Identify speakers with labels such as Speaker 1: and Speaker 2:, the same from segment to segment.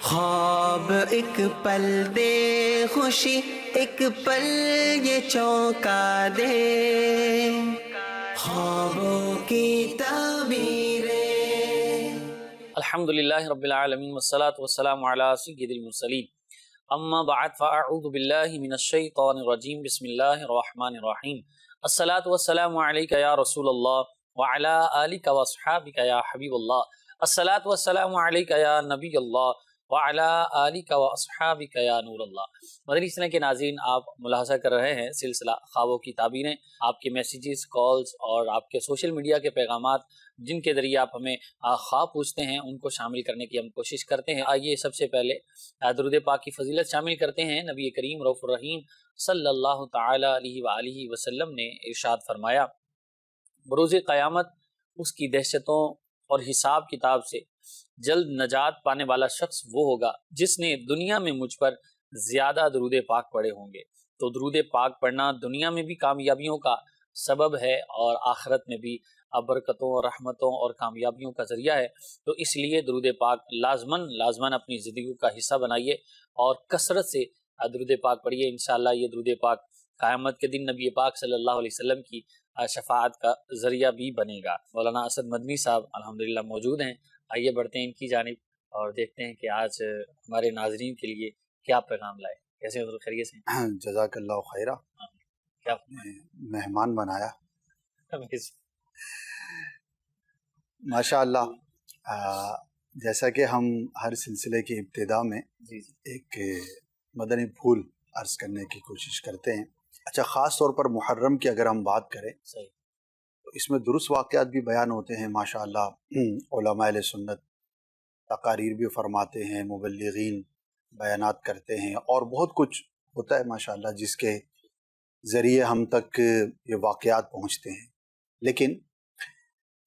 Speaker 1: خواب ایک پل دے خوشی، ایک پل یہ چونکا دے، خوابوں کی تعبیریں۔
Speaker 2: الحمدللہ رب العالمین والصلاة والسلام علی سید المرسلین، اما بعد فاعوذ باللہ من الشیطان الرجیم، بسم اللہ الرحمن الرحیم۔ الصلاة والسلام علیک یا رسول اللہ وعلی آلک واصحابک یا حبیب اللہ، الصلاة والسلام علیک یا نبی اللہ وعلی آلک واصحابک یا نور اللہ۔ مدنی چینل کے ناظرین، آپ ملاحظہ کر رہے ہیں سلسلہ خوابوں کی تعبیریں۔ آپ کے میسیجز، کالز اور آپ کے سوشل میڈیا کے پیغامات جن کے ذریعے آپ ہمیں خواب پوچھتے ہیں، ان کو شامل کرنے کی ہم کوشش کرتے ہیں۔ آئیے سب سے پہلے درود پاک کی فضیلت شامل کرتے ہیں۔ نبی کریم رؤوف الرحیم صلی اللہ تعالی علیہ وآلہ وسلم نے ارشاد فرمایا، بروز قیامت اس کی دہشتوں اور حساب کتاب سے جلد نجات پانے والا شخص وہ ہوگا جس نے دنیا میں مجھ پر زیادہ درود پاک پڑھے ہوں گے۔ تو درود پاک پڑھنا دنیا میں بھی کامیابیوں کا سبب ہے اور آخرت میں بھی برکتوں اور رحمتوں اور کامیابیوں کا ذریعہ ہے۔ تو اس لیے درود پاک لازماً اپنی زندگی کا حصہ بنائیے اور کثرت سے درود پاک پڑھیے۔ انشاءاللہ یہ درود پاک قیامت کے دن نبی پاک صلی اللہ علیہ وسلم کی شفاعت کا ذریعہ بھی بنے گا۔ مولانا اسد مدنی صاحب الحمدللہ موجود ہیں، آئیے بڑھتے ہیں ان کی جانب اور دیکھتے ہیں کہ آج ہمارے ناظرین کے لیے کیا پیغام لائے۔ کیسے حضور خیریت سے؟
Speaker 3: جزاک اللہ خیرہ۔
Speaker 2: کیا
Speaker 3: مہمان بنایا ماشاء اللہ۔ جیسا کہ ہم ہر سلسلے کی ابتدا میں ایک مدنی پھول عرض کرنے کی کوشش کرتے ہیں۔ اچھا، خاص طور پر محرم کی اگر ہم بات کریں تو اس میں درست واقعات بھی بیان ہوتے ہیں ماشاء اللہ۔ علماء اہل سنت تقاریر بھی فرماتے ہیں، مبلغین بیانات کرتے ہیں اور بہت کچھ ہوتا ہے ماشاء اللہ جس کے ذریعے ہم تک یہ واقعات پہنچتے ہیں۔ لیکن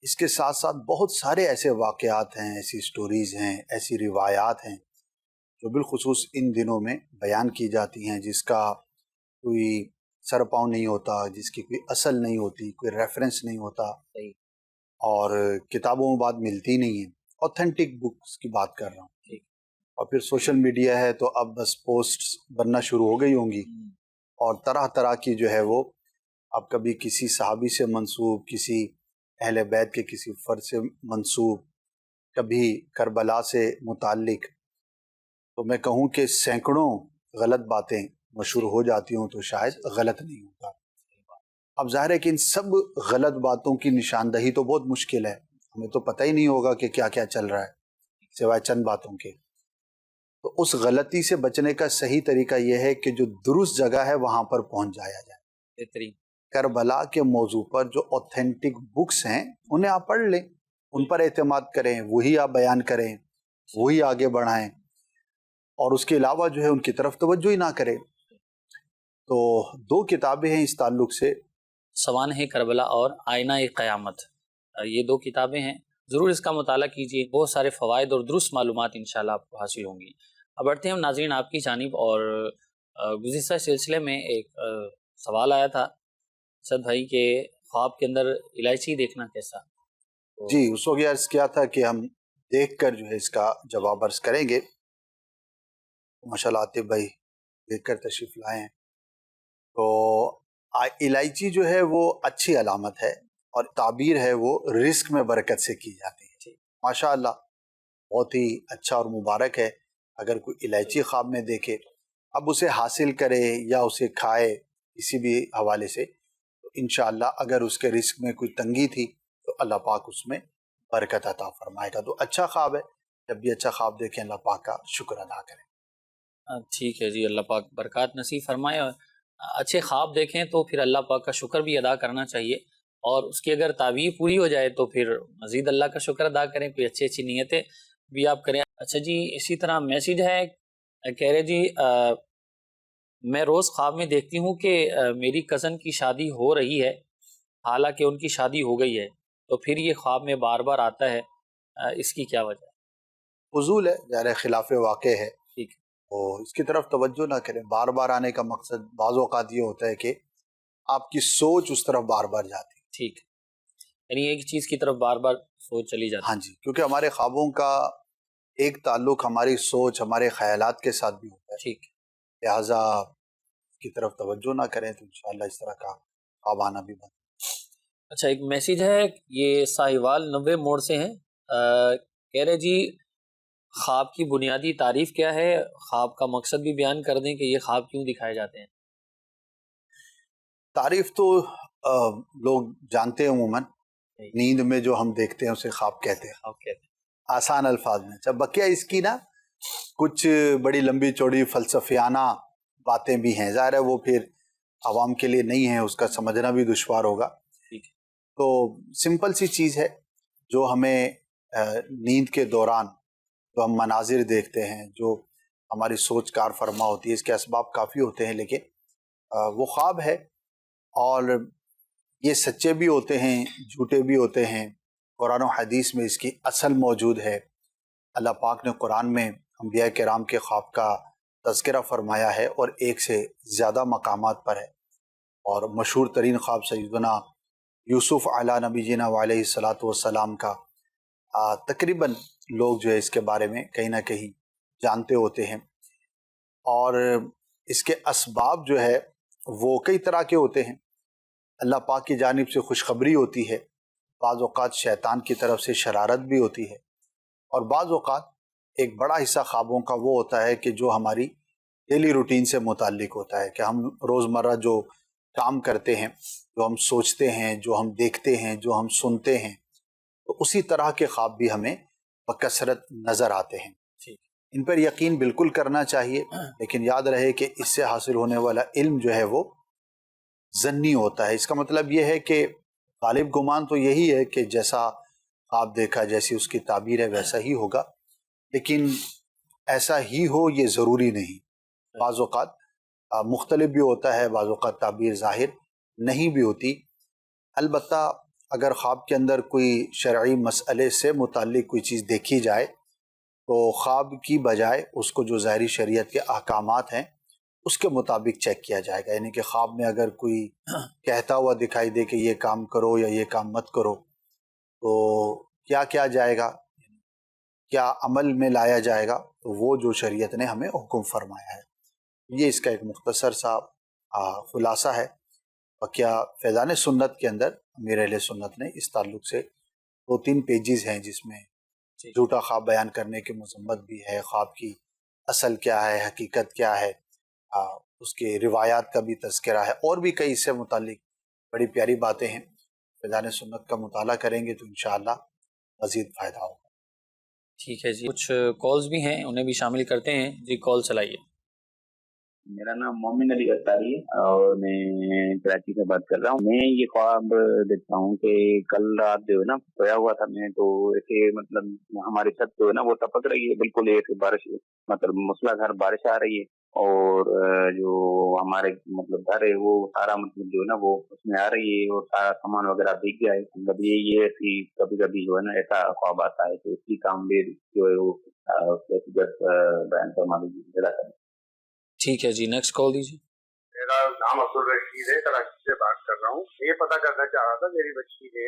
Speaker 3: اس کے ساتھ ساتھ بہت سارے ایسے واقعات ہیں، ایسی سٹوریز ہیں، ایسی روایات ہیں جو بالخصوص ان دنوں میں بیان کی جاتی ہیں، جس کا کوئی سر پاؤں نہیں ہوتا، جس کی کوئی اصل نہیں ہوتی، کوئی ریفرنس نہیں ہوتا اور کتابوں میں بات ملتی نہیں ہے۔ اوتھینٹک بکس کی بات کر رہا ہوں۔ اور پھر سوشل میڈیا ہے تو اب بس پوسٹس بننا شروع ہو گئی ہوں گی اور طرح طرح کی جو ہے وہ اب کبھی کسی صحابی سے منسوب، کسی اہل بیت کے کسی فرد سے منسوب، کبھی کربلا سے متعلق، تو میں کہوں کہ سینکڑوں غلط باتیں مشہور ہو جاتی ہوں تو شاید غلط نہیں ہوتا۔ اب ظاہر ہے کہ ان سب غلط باتوں کی نشاندہی تو بہت مشکل ہے، ہمیں تو پتہ ہی نہیں ہوگا کہ کیا کیا چل رہا ہے سوائے چند باتوں کے۔ تو اس غلطی سے بچنے کا صحیح طریقہ یہ ہے کہ جو درست جگہ ہے وہاں پر پہنچ جایا جائے۔
Speaker 2: بہترین
Speaker 3: کربلا کے موضوع پر جو اوتھینٹک بکس ہیں انہیں آپ پڑھ لیں، ان پر اعتماد کریں، وہی آپ بیان کریں، وہی آگے بڑھائیں اور اس کے علاوہ جو ہے ان کی طرف توجہ ہی نہ کریں۔ تو دو کتابیں ہیں اس تعلق سے،
Speaker 2: سوانح کربلا اور آئینہ قیامت، یہ دو کتابیں ہیں، ضرور اس کا مطالعہ کیجیے، بہت سارے فوائد اور درست معلومات انشاءاللہ آپ کو حاصل ہوں گی۔ اب بڑھتے ہیں ہم ناظرین آپ کی جانب، اور گزشتہ سلسلے میں ایک سوال آیا تھا اسد بھائی کے خواب کے اندر الائچی دیکھنا کیسا؟
Speaker 3: جی اس وقت یہ عرض کیا تھا کہ ہم دیکھ کر جو ہے اس کا جواب عرض کریں گے۔ ماشاءاللہ عاطف بھائی دیکھ کر تشریف لائے ہیں۔ تو الائچی جو ہے وہ اچھی علامت ہے اور تعبیر ہے وہ رزق میں برکت سے کی جاتی ہے۔ ماشاءاللہ بہت ہی اچھا اور مبارک ہے اگر کوئی الائچی خواب میں دیکھے، اب اسے حاصل کرے یا اسے کھائے کسی بھی حوالے سے، تو انشاءاللہ اگر اس کے رزق میں کوئی تنگی تھی تو اللہ پاک اس میں برکت عطا فرمائے گا۔ تو اچھا خواب ہے، جب بھی اچھا خواب دیکھیں اللہ پاک کا شکر ادا کریں۔
Speaker 2: ٹھیک ہے جی، اللہ پاک برکات نصیب فرمائے، اور اچھے خواب دیکھیں تو پھر اللہ پاک کا شکر بھی ادا کرنا چاہیے، اور اس کی اگر تعبیر پوری ہو جائے تو پھر مزید اللہ کا شکر ادا کریں، کوئی اچھی اچھی نیتیں بھی آپ کریں۔ اچھا جی، اسی طرح میسیج ہے، کہہ رہے جی میں روز خواب میں دیکھتی ہوں کہ میری کزن کی شادی ہو رہی ہے، حالانکہ ان کی شادی ہو گئی ہے، تو پھر یہ خواب میں بار بار آتا ہے، اس کی کیا وجہ ہے؟
Speaker 3: فضول ہے، ظاہر خلاف واقع ہے،
Speaker 2: ٹھیک
Speaker 3: اور اس کی طرف توجہ نہ کریں۔ بار بار آنے کا مقصد بعض اوقات یہ ہوتا ہے کہ آپ کی سوچ اس طرف بار بار جاتی ہے۔
Speaker 2: ٹھیک، یعنی ایک چیز کی طرف بار بار سوچ چلی جاتی ہے۔
Speaker 3: ہاں جی، کیونکہ ہمارے خوابوں کا ایک تعلق ہماری سوچ ہمارے خیالات کے ساتھ بھی ہوتا ہے،
Speaker 2: ٹھیک،
Speaker 3: لہٰذا کی طرف توجہ نہ کریں تو انشاءاللہ اس طرح کا خواب آنا بھی بند۔
Speaker 2: اچھا ایک میسیج ہے، یہ ساہیوال 90 موڑ سے ہیں، کہہ رہے جی خواب کی بنیادی تعریف کیا ہے، خواب کا مقصد بھی بیان کر دیں کہ یہ خواب کیوں دکھائے جاتے ہیں۔
Speaker 3: تعریف تو لوگ جانتے ہیں، عموماً نیند میں جو ہم دیکھتے ہیں اسے خواب کہتے ہیں،
Speaker 2: خواب کہتے ہیں،
Speaker 3: آسان الفاظ میں۔ اچھا بقیہ اس کی نا کچھ بڑی لمبی چوڑی فلسفیانہ باتیں بھی ہیں، ظاہر ہے وہ پھر عوام کے لیے نہیں ہے، اس کا سمجھنا بھی دشوار ہوگا۔
Speaker 2: ٹھیک ہے،
Speaker 3: تو سمپل سی چیز ہے، جو ہمیں نیند کے دوران جو ہم مناظر دیکھتے ہیں، جو ہماری سوچ کار فرما ہوتی ہے، اس کے اسباب کافی ہوتے ہیں، لیکن وہ خواب ہے، اور یہ سچے بھی ہوتے ہیں، جھوٹے بھی ہوتے ہیں۔ قرآن و حدیث میں اس کی اصل موجود ہے۔ اللہ پاک نے قرآن میں انبیاء کرام کے خواب کا تذکرہ فرمایا ہے، اور ایک سے زیادہ مقامات پر ہے، اور مشہور ترین خواب سیدنا یوسف علی نبینا علیہ الصلاۃ والسلام کا تقریباً لوگ جو ہے اس کے بارے میں کہیں نہ کہیں جانتے ہوتے ہیں، اور اس کے اسباب جو ہے وہ کئی طرح کے ہوتے ہیں۔ اللہ پاک کی جانب سے خوشخبری ہوتی ہے، بعض اوقات شیطان کی طرف سے شرارت بھی ہوتی ہے، اور بعض اوقات ایک بڑا حصہ خوابوں کا وہ ہوتا ہے کہ جو ہماری ڈیلی روٹین سے متعلق ہوتا ہے، کہ ہم روزمرہ جو کام کرتے ہیں، جو ہم سوچتے ہیں، جو ہم دیکھتے ہیں، جو ہم سنتے ہیں، تو اسی طرح کے خواب بھی ہمیں بکثرت نظر آتے ہیں۔ ان پر یقین بالکل کرنا چاہیے، لیکن یاد رہے کہ اس سے حاصل ہونے والا علم جو ہے وہ ظنی ہوتا ہے۔ اس کا مطلب یہ ہے کہ غالب گمان تو یہی ہے کہ جیسا خواب دیکھا، جیسی اس کی تعبیر ہے ویسا ہی ہوگا، لیکن ایسا ہی ہو یہ ضروری نہیں۔ بعض اوقات مختلف بھی ہوتا ہے، بعض اوقات تعبیر ظاہر نہیں بھی ہوتی۔ البتہ اگر خواب کے اندر کوئی شرعی مسئلے سے متعلق کوئی چیز دیکھی جائے تو خواب کی بجائے اس کو جو ظاہری شریعت کے احکامات ہیں اس کے مطابق چیک کیا جائے گا۔ یعنی کہ خواب میں اگر کوئی کہتا ہوا دکھائی دے کہ یہ کام کرو یا یہ کام مت کرو، تو کیا کیا جائے گا، کیا عمل میں لایا جائے گا، تو وہ جو شریعت نے ہمیں حکم فرمایا ہے۔ یہ اس کا ایک مختصر سا خلاصہ ہے۔ بقیہ فیضان سنت کے اندر امیر اہل سنت نے اس تعلق سے 2-3 پیجز ہیں، جس میں جھوٹا خواب بیان کرنے کی مذمت بھی ہے، خواب کی اصل کیا ہے، حقیقت کیا ہے، اس کے روایات کا بھی تذکرہ ہے، اور بھی کئی اس سے متعلق بڑی پیاری باتیں ہیں۔ فیضان سنت کا مطالعہ کریں گے تو انشاءاللہ مزید فائدہ ہوگا۔
Speaker 2: ٹھیک ہے جی، کچھ کالز بھی ہیں، انہیں بھی شامل کرتے ہیں جی۔ کال چلائیے۔
Speaker 4: میرا نام مومن علی اتاری ہے اور میں کراچی سے بات کر رہا ہوں۔ میں یہ خواب دیکھتا ہوں کہ کل رات جو ہے نا سویا ہوا تھا میں، تو ایسے مطلب ہماری چھت جو ہے نا وہ ٹپک رہی ہے، بالکل ایک بارش مطلب موسلادھار بارش آ رہی ہے، اور جو ہمارے مطلب گھر ہے وہ سارا مطلب جو ہے نا وہ اس میں آ رہی ہے، اور سارا سامان وغیرہ بھیگ گیا ہے۔ مطلب یہ ایسی کبھی کبھی جو ہے نا ایسا خواب آتا ہے، تو اس کی تعبیر جو ہے وہ بیان فرما دیجیے۔
Speaker 2: ٹھیک ہے جی، نیکسٹ کال دیجیے۔
Speaker 5: میرا نام عبدالرشید ہے، کراچی سے بات کر رہا ہوں۔ یہ پتہ کرنا چاہ رہا تھا، میری بچی نے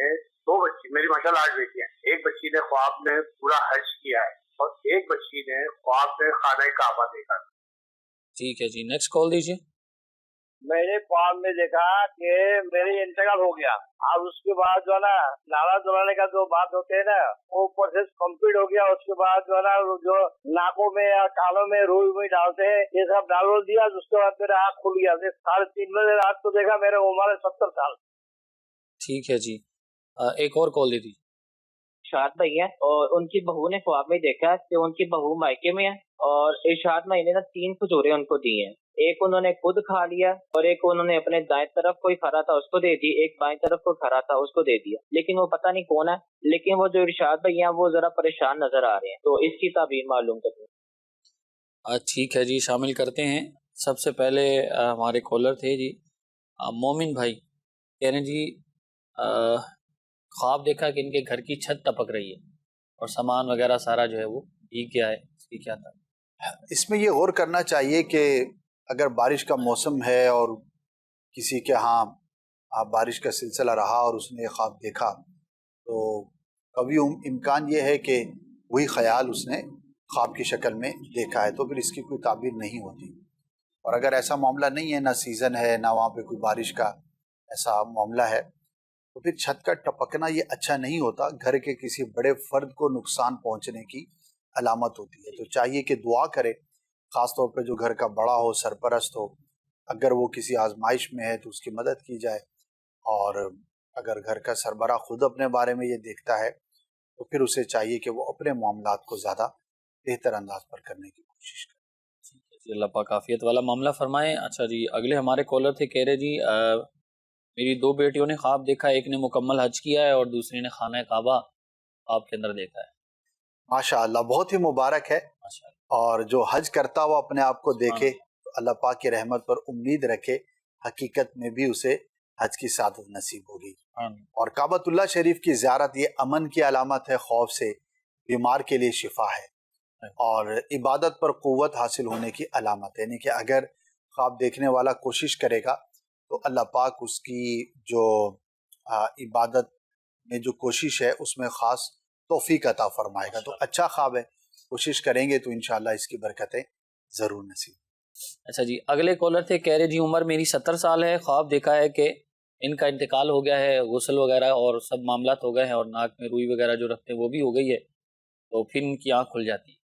Speaker 5: 2 بچی، میری ماشاءاللہ 8 بیٹیاں ہیں۔ ایک بچی نے خواب میں پورا حج کیا ہے، اور ایک بچی نے خواب میں خانہ کعبہ دیکھا۔
Speaker 2: ٹھیک ہے جی، نیکسٹ کال دیجیے۔
Speaker 6: میں نے خواب میں دیکھا کہ میرے انتقال ہو گیا، اور اس کے بعد جو ہے نا نالا دلانے کا جو بات ہوتے ہیں نا وہ پروسیس کمپلیٹ ہو گیا۔ اس کے بعد جو ہے نا جو ناکوں میں یا کانوں میں روئی میں ڈالتے ہیں یہ سب ڈال دیا، اس کے بعد میرا آنکھ کھل گیا۔ 3:30 بجے رات کو دیکھا، میرے عمر 70 سال۔
Speaker 2: ٹھیک ہے جی، ایک اور کال دے دیجیے۔
Speaker 7: ارشاد بھائی ہیں، اور ان کی بہو نے خواب میں دیکھا کہ ان کی بہو مائکے میں ہے، اور ارشاد بھائی نے 3 کھجوریں ان کو دی ہیں۔ ایک انہوں نے خود کھا لیا، اور ایک انہوں نے اپنے دائیں طرف کوئی کھا رہا تھا اس کو دے دی، ایک بائیں طرف کوئی کھا رہا تھا اس کو دے دیا، لیکن وہ پتہ نہیں کون ہے۔ لیکن وہ جو ارشاد بھائی ہیں وہ ذرا پریشان نظر آ رہے ہیں، تو اس کی تعبیر معلوم کریں۔
Speaker 2: ٹھیک ہے جی، شامل کرتے ہیں۔ سب سے پہلے ہمارے کالر تھے جی مومن بھائی، کہہ رہے ہیں جی خواب دیکھا کہ ان کے گھر کی چھت ٹپک رہی ہے اور سامان وغیرہ سارا جو ہے وہ بھیگ گیا ہے، اس کی کیا تھا؟
Speaker 3: اس میں یہ غور کرنا چاہیے کہ اگر بارش کا موسم ہے اور کسی کے ہاں بارش کا سلسلہ رہا اور اس نے خواب دیکھا، تو کبھی امکان یہ ہے کہ وہی خیال اس نے خواب کی شکل میں دیکھا ہے تو پھر اس کی کوئی تعبیر نہیں ہوتی. اور اگر ایسا معاملہ نہیں ہے، نہ سیزن ہے، نہ وہاں پہ کوئی بارش کا ایسا معاملہ ہے، تو پھر چھت کا ٹپکنا یہ اچھا نہیں ہوتا، گھر کے کسی بڑے فرد کو نقصان پہنچنے کی علامت ہوتی ہے. تو چاہیے کہ دعا کرے، خاص طور پہ جو گھر کا بڑا ہو، سرپرست ہو، اگر وہ کسی آزمائش میں ہے تو اس کی مدد کی جائے. اور اگر گھر کا سربراہ خود اپنے بارے میں یہ دیکھتا ہے تو پھر اسے چاہیے کہ وہ اپنے معاملات کو زیادہ بہتر انداز پر کرنے کی کوشش کرے.
Speaker 2: جی اللہ پاک عافیت والا معاملہ فرمائیں. اچھا جی، اگلے ہمارے کالر تھے، کہہ رہے جی میری 2 بیٹیوں نے خواب دیکھا ہے، ایک نے مکمل حج کیا ہے اور دوسری نے خانہ کعبہ خواب کے اندر دیکھا ہے.
Speaker 3: ماشاء اللہ، بہت ہی مبارک ہے.
Speaker 2: ماشاء اللہ.
Speaker 3: اور جو حج کرتا ہوا اپنے آپ کو دیکھے تو اللہ پاک کی رحمت پر امید رکھے، حقیقت میں بھی اسے حج کی سعادت نصیب ہوگی. اور کعبۃ اللہ شریف کی زیارت یہ امن کی علامت ہے، خوف سے، بیمار کے لیے شفا ہے، اور عبادت پر قوت حاصل ہونے کی علامت ہے. یعنی کہ اگر خواب دیکھنے والا کوشش کرے گا تو اللہ پاک اس کی جو عبادت میں جو کوشش ہے اس میں خاص توفیق عطا فرمائے گا. تو اچھا خواب ہے، کوشش کریں گے تو انشاءاللہ اس کی برکتیں ضرور نصیب.
Speaker 2: اچھا جی، اگلے کالر تھے، کہہ رہے جی عمر میری 70 سال ہے، خواب دیکھا ہے کہ ان کا انتقال ہو گیا ہے، غسل وغیرہ اور سب معاملات ہو گئے ہیں، اور ناک میں روئی وغیرہ جو رکھتے ہیں وہ بھی ہو گئی ہے، تو پھر ان کی آنکھ کھل جاتی ہے.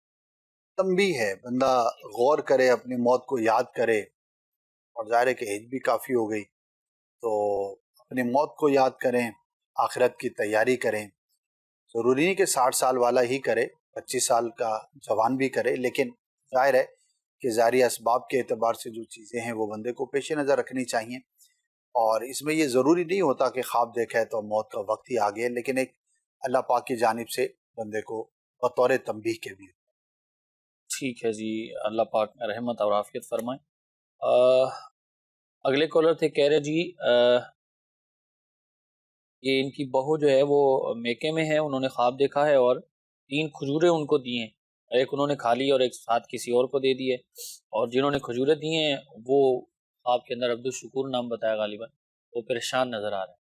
Speaker 3: تنبیہ ہے، بندہ غور کرے، اپنی موت کو یاد کرے. اور ظاہر ہے کہ ایج بھی کافی ہو گئی، تو اپنی موت کو یاد کریں، آخرت کی تیاری کریں. ضروری نہیں کہ 60 سال والا ہی کرے، 25 سال کا جوان بھی کرے، لیکن ظاہر ہے کہ ظاہری اسباب کے اعتبار سے جو چیزیں ہیں وہ بندے کو پیش نظر رکھنی چاہیے. اور اس میں یہ ضروری نہیں ہوتا کہ خواب دیکھا ہے تو موت کا وقت ہی آ گیا، لیکن ایک اللہ پاک کی جانب سے بندے کو بطور تنبیہ کے بھی.
Speaker 2: ٹھیک ہے جی، اللہ پاک رحمت اور عافیت فرمائیں. اگلے کالر تھے، کہہ رہے جی یہ ان کی بہو جو ہے وہ میکے میں ہے، انہوں نے خواب دیکھا ہے اور 3 کھجوریں ان کو دی ہیں، ایک انہوں نے کھا لی اور ایک ساتھ کسی اور کو دے دی ہے، اور جنہوں نے کھجوریں دی ہیں وہ خواب کے اندر عبدالشکور نام بتایا غالباً، وہ پریشان نظر آ رہے ہیں.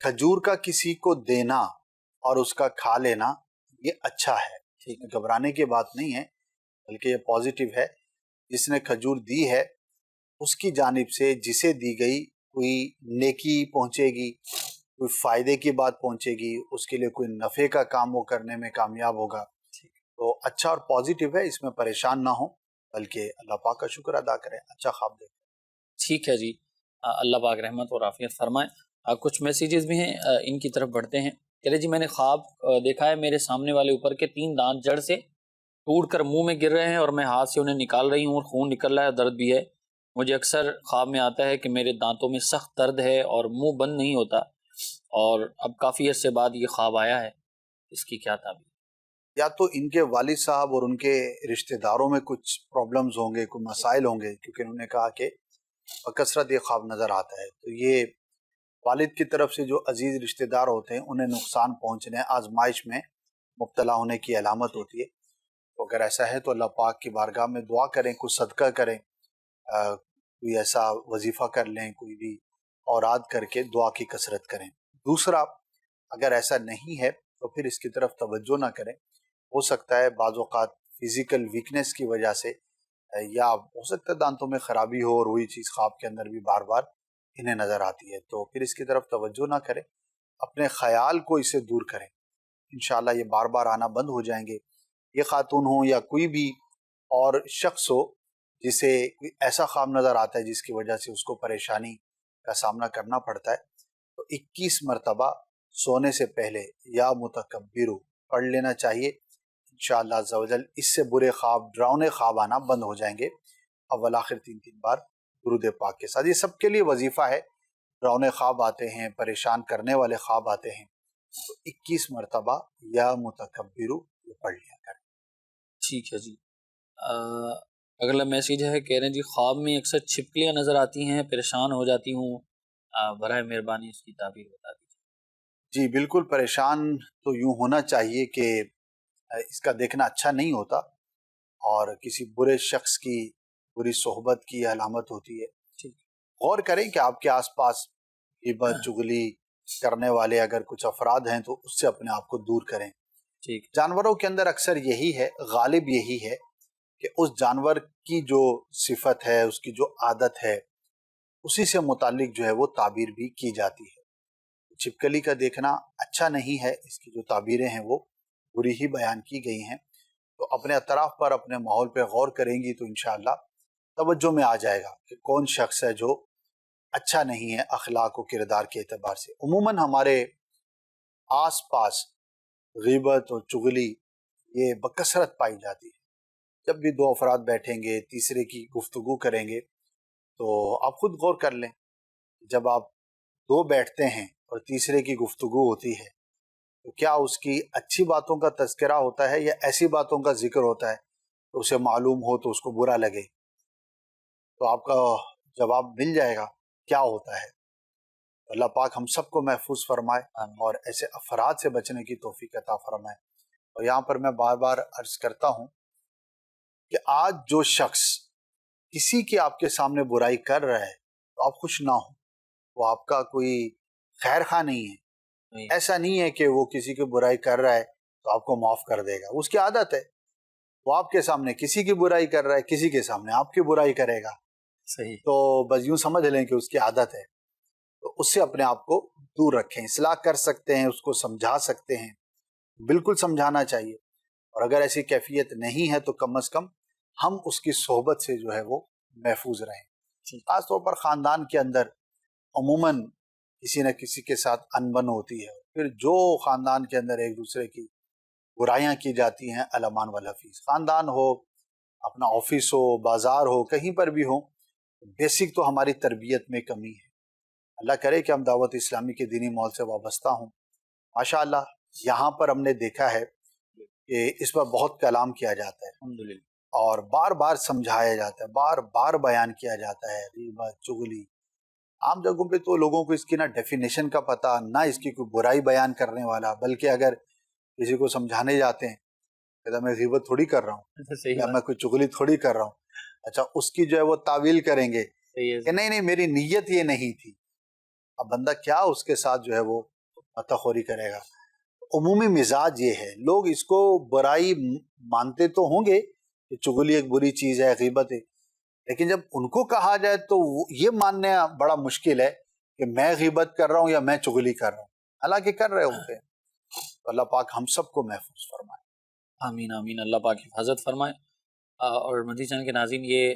Speaker 3: کھجور کا کسی کو دینا اور اس کا کھا لینا یہ اچھا ہے، ٹھیک ہے، گھبرانے کی بات نہیں ہے، بلکہ یہ پازیٹیو ہے. جس نے کھجور دی ہے اس کی جانب سے جسے دی گئی کوئی نیکی پہنچے گی، کوئی فائدے کی بات پہنچے گی، اس کے لیے کوئی نفع کا کام وہ کرنے میں کامیاب ہوگا. تو اچھا اور پازیٹیو ہے، اس میں پریشان نہ ہوں بلکہ اللہ پاک کا شکر ادا کریں، اچھا خواب دیکھیں.
Speaker 2: ٹھیک ہے جی، اللہ پاک رحمت اور عافیت فرمائیں. کچھ میسیجز بھی ہیں، ان کی طرف بڑھتے ہیں. چلے جی، میں نے خواب دیکھا ہے میرے سامنے والے اوپر کے 3 دانت جڑ سے ٹوٹ کر منہ میں گر رہے ہیں اور میں ہاتھ سے انہیں نکال رہی ہوں اور خون نکل رہا ہے، درد بھی ہے. مجھے اکثر خواب میں آتا ہے کہ میرے دانتوں میں سخت درد ہے اور منہ بند نہیں ہوتا، اور اب کافی عرصے بعد یہ خواب آیا ہے، اس کی کیا تعبیر؟
Speaker 3: یا تو ان کے والد صاحب اور ان کے رشتہ داروں میں کچھ پرابلمز ہوں گے، کوئی مسائل ہوں گے، کیونکہ انہوں نے کہا کہ بکثرت یہ خواب نظر آتا ہے. تو یہ والد کی طرف سے جو عزیز رشتہ دار ہوتے ہیں انہیں نقصان پہنچنے، آزمائش میں مبتلا ہونے کی علامت ہوتی ہے. تو اگر ایسا ہے تو اللہ پاک کی بارگاہ میں دعا کریں، کوئی صدقہ کریں، کوئی ایسا وظیفہ کر لیں، کوئی بھی اوراد کر کے دعا کی کثرت کریں. دوسرا، اگر ایسا نہیں ہے تو پھر اس کی طرف توجہ نہ کریں. ہو سکتا ہے بعض اوقات فزیکل ویکنس کی وجہ سے، یا ہو سکتا ہے دانتوں میں خرابی ہو اور وہی چیز خواب کے اندر بھی بار بار انہیں نظر آتی ہے، تو پھر اس کی طرف توجہ نہ کریں، اپنے خیال کو اس سے دور کریں. انشاءاللہ یہ بار بار آنا بند ہو جائیں گے. یہ خاتون ہو یا کوئی بھی اور شخص ہو جسے کوئی ایسا خواب نظر آتا ہے جس کی وجہ سے اس کو پریشانی کا سامنا کرنا پڑتا ہے، تو 21 مرتبہ سونے سے پہلے یا متکبرو پڑھ لینا چاہیے. انشاءاللہ عز و جل اس سے برے خواب، ڈراؤنے خواب آنا بند ہو جائیں گے. اول آخر 3 بار درود پاک کے ساتھ. یہ سب کے لیے وظیفہ ہے. ڈراؤنے خواب آتے ہیں، پریشان کرنے والے خواب آتے ہیں، تو 21 مرتبہ یا متکبرو یہ پڑھ لیا کریں.
Speaker 2: ٹھیک ہے جی. اگلا میسیج ہے، کہہ رہے ہیں جی خواب میں اکثر چھپکلیاں نظر آتی ہیں، پریشان ہو جاتی ہوں، برائے مہربانی اس کی تعبیر بتا دیجیے.
Speaker 3: جی بالکل، پریشان تو یوں ہونا چاہیے کہ اس کا دیکھنا اچھا نہیں ہوتا، اور کسی برے شخص کی بری صحبت کی علامت ہوتی ہے. غور کریں کہ آپ کے آس پاس غیبت چغلی کرنے والے اگر کچھ افراد ہیں تو اس سے اپنے آپ کو دور کریں.
Speaker 2: ٹھیک.
Speaker 3: جانوروں کے اندر اکثر یہی ہے، غالب یہی ہے کہ اس جانور کی جو صفت ہے، اس کی جو عادت ہے، اسی سے متعلق جو ہے وہ تعبیر بھی کی جاتی ہے. چھپکلی کا دیکھنا اچھا نہیں ہے، اس کی جو تعبیریں ہیں وہ بری ہی بیان کی گئی ہیں. تو اپنے اطراف پر، اپنے ماحول پہ غور کریں گی تو انشاءاللہ توجہ میں آ جائے گا کہ کون شخص ہے جو اچھا نہیں ہے اخلاق و کردار کے اعتبار سے. عموماً ہمارے آس پاس غیبت اور چغلی یہ بکثرت پائی جاتی ہے. جب بھی دو افراد بیٹھیں گے، تیسرے کی گفتگو کریں گے، تو آپ خود غور کر لیں، جب آپ دو بیٹھتے ہیں اور تیسرے کی گفتگو ہوتی ہے تو کیا اس کی اچھی باتوں کا تذکرہ ہوتا ہے یا ایسی باتوں کا ذکر ہوتا ہے تو اسے معلوم ہو تو اس کو برا لگے؟ تو آپ کا جواب مل جائے گا کیا ہوتا ہے. اللہ پاک ہم سب کو محفوظ فرمائے اور ایسے افراد سے بچنے کی توفیق عطا فرمائے. اور یہاں پر میں بار بار عرض کرتا ہوں کہ آج جو شخص کسی کی آپ کے سامنے برائی کر رہا ہے تو آپ خوش نہ ہوں، وہ آپ کا کوئی خیر خواہ نہیں ہے. ایسا نہیں ہے کہ وہ کسی کی برائی کر رہا ہے تو آپ کو معاف کر دے گا، اس کی عادت ہے. وہ آپ کے سامنے کسی کی برائی کر رہا ہے، کسی کے سامنے آپ کی برائی کرے گا.
Speaker 2: صحیح.
Speaker 3: تو بس یوں سمجھ لیں کہ اس کی عادت ہے. تو اس سے اپنے آپ کو دور رکھیں. اصلاح کر سکتے ہیں، اس کو سمجھا سکتے ہیں، بالکل سمجھانا چاہیے. اور اگر ایسی کیفیت نہیں ہے تو کم از کم ہم اس کی صحبت سے جو ہے وہ محفوظ رہیں. خاص طور پر خاندان کے اندر عموماً کسی نہ کسی کے ساتھ انبن ہوتی ہے، پھر جو خاندان کے اندر ایک دوسرے کی برائیاں کی جاتی ہیں المان والحفیظ. خاندان ہو، اپنا آفس ہو، بازار ہو، کہیں پر بھی ہو، بیسک تو ہماری تربیت میں کمی ہے. اللہ کرے کہ ہم دعوت اسلامی کے دینی ماحول سے وابستہ ہوں. ماشاءاللہ یہاں پر ہم نے دیکھا ہے کہ اس پر بہت کلام کیا جاتا ہے
Speaker 2: الحمدللہ،
Speaker 3: اور بار بار سمجھایا جاتا ہے، بار بار بیان کیا جاتا ہے. غیبت، چغلی، عام جگہوں پہ تو لوگوں کو اس کی نہ ڈیفینیشن کا پتہ، نہ اس کی کوئی برائی بیان کرنے والا، بلکہ اگر کسی کو سمجھانے جاتے ہیں کہتا میں غیبت تھوڑی کر رہا ہوں یا میں کوئی چغلی تھوڑی کر رہا ہوں. اچھا اس کی جو ہے وہ تعویل کریں گے کہ نہیں میری نیت یہ نہیں تھی. اب بندہ کیا اس کے ساتھ جو ہے وہ متخوری کرے گا. عمومی مزاج یہ ہے، لوگ اس کو برائی مانتے تو ہوں گے کہ چغلی ایک بری چیز ہے، غیبت ہے، لیکن جب ان کو کہا جائے تو یہ ماننا بڑا مشکل ہے کہ میں غیبت کر رہا ہوں یا میں چغلی کر رہا ہوں، حالانکہ کر رہے ہوتے ہیں. تو اللہ پاک ہم سب کو محفوظ فرمائے.
Speaker 2: آمین آمین. اللہ پاک حفاظت فرمائے. اور مدنی چینل کے ناظرین، یہ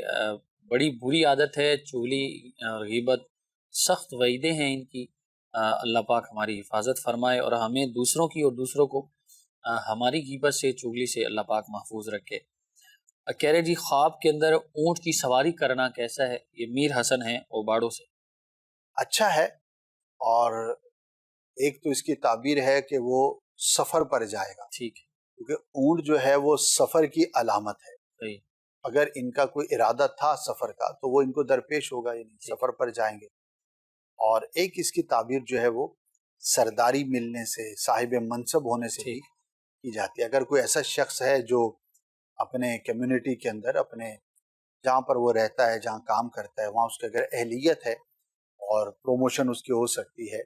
Speaker 2: بڑی بری عادت ہے چغلی اور غیبت، سخت وعیدیں ہیں ان کی. اللہ پاک ہماری حفاظت فرمائے اور ہمیں دوسروں کی اور دوسروں کو ہماری غیبت سے، چغلی سے اللہ پاک محفوظ رکھے. کہہ رہے جی خواب کے اندر اونٹ کی سواری کرنا کیسا ہے؟ یہ میر حسن ہے اوباڑوں سے.
Speaker 3: اچھا ہے، اور ایک تو اس کی تعبیر ہے کہ وہ سفر پر جائے گا.
Speaker 2: ٹھیک ہے.
Speaker 3: کیونکہ اونٹ جو ہے وہ سفر کی علامت ہے.
Speaker 2: صحیح.
Speaker 3: اگر ان کا کوئی ارادہ تھا سفر کا تو وہ ان کو درپیش ہوگا، یعنی سفر پر جائیں گے. اور ایک اس کی تعبیر جو ہے وہ سرداری ملنے سے، صاحب منصب ہونے سے بھی کی جاتی ہے. اگر کوئی ایسا شخص ہے جو اپنے کمیونٹی کے اندر، اپنے جہاں پر وہ رہتا ہے، جہاں کام کرتا ہے، وہاں اس کے اگر اہلیت ہے اور پروموشن اس کی ہو سکتی ہے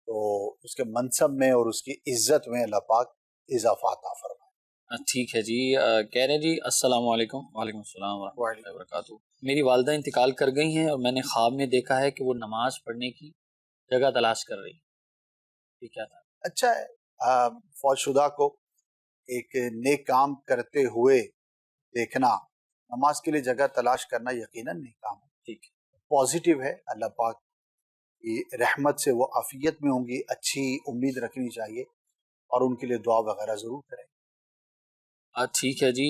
Speaker 3: تو اس کے منصب میں اور اس کی عزت میں اللہ پاک اضافہ عطا فرمائے.
Speaker 2: ٹھیک ہے جی. کہہ رہے ہیں جی السلام علیکم. وعلیکم السلام ورحمۃ اللہ وبرکاتہ. میری والدہ انتقال کر گئی ہیں اور میں نے خواب میں دیکھا ہے کہ وہ نماز پڑھنے کی جگہ تلاش کر رہی. یہ کیا تھا؟
Speaker 3: اچھا ہے، فوت شدہ کو ایک نیک کام کرتے ہوئے دیکھنا، نماز کے لیے جگہ تلاش کرنا یقیناً نیک کام ہے.
Speaker 2: ٹھیک ہے،
Speaker 3: پازیٹیو ہے. اللہ پاک کی رحمت سے وہ عافیت میں ہوں گی، اچھی امید رکھنی چاہیے اور ان کے لیے دعا وغیرہ ضرور کریں.
Speaker 2: ٹھیک ہے جی.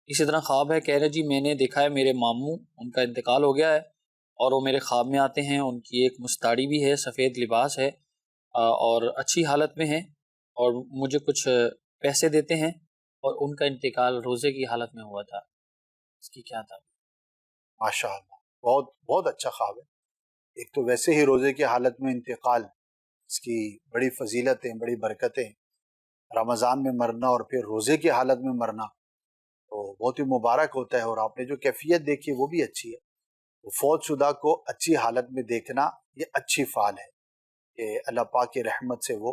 Speaker 2: اسی طرح خواب ہے، کہہ رہے جی میں نے دیکھا ہے میرے ماموں، ان کا انتقال ہو گیا ہے اور وہ میرے خواب میں آتے ہیں. ان کی ایک مستاڑی بھی ہے، سفید لباس ہے اور اچھی حالت میں ہیں اور مجھے کچھ پیسے دیتے ہیں، اور ان کا انتقال روزے کی حالت میں ہوا تھا. اس کی کیا تھا؟
Speaker 3: ماشاء اللہ، بہت بہت اچھا خواب ہے. ایک تو ویسے ہی روزے کی حالت میں انتقال، اس کی بڑی فضیلتیں، بڑی برکتیں. رمضان میں مرنا اور پھر روزے کی حالت میں مرنا تو بہت ہی مبارک ہوتا ہے. اور آپ نے جو کیفیت دیکھی وہ بھی اچھی ہے. فوت شدہ کو اچھی حالت میں دیکھنا یہ اچھی فعال ہے کہ اللہ پاک کی رحمت سے وہ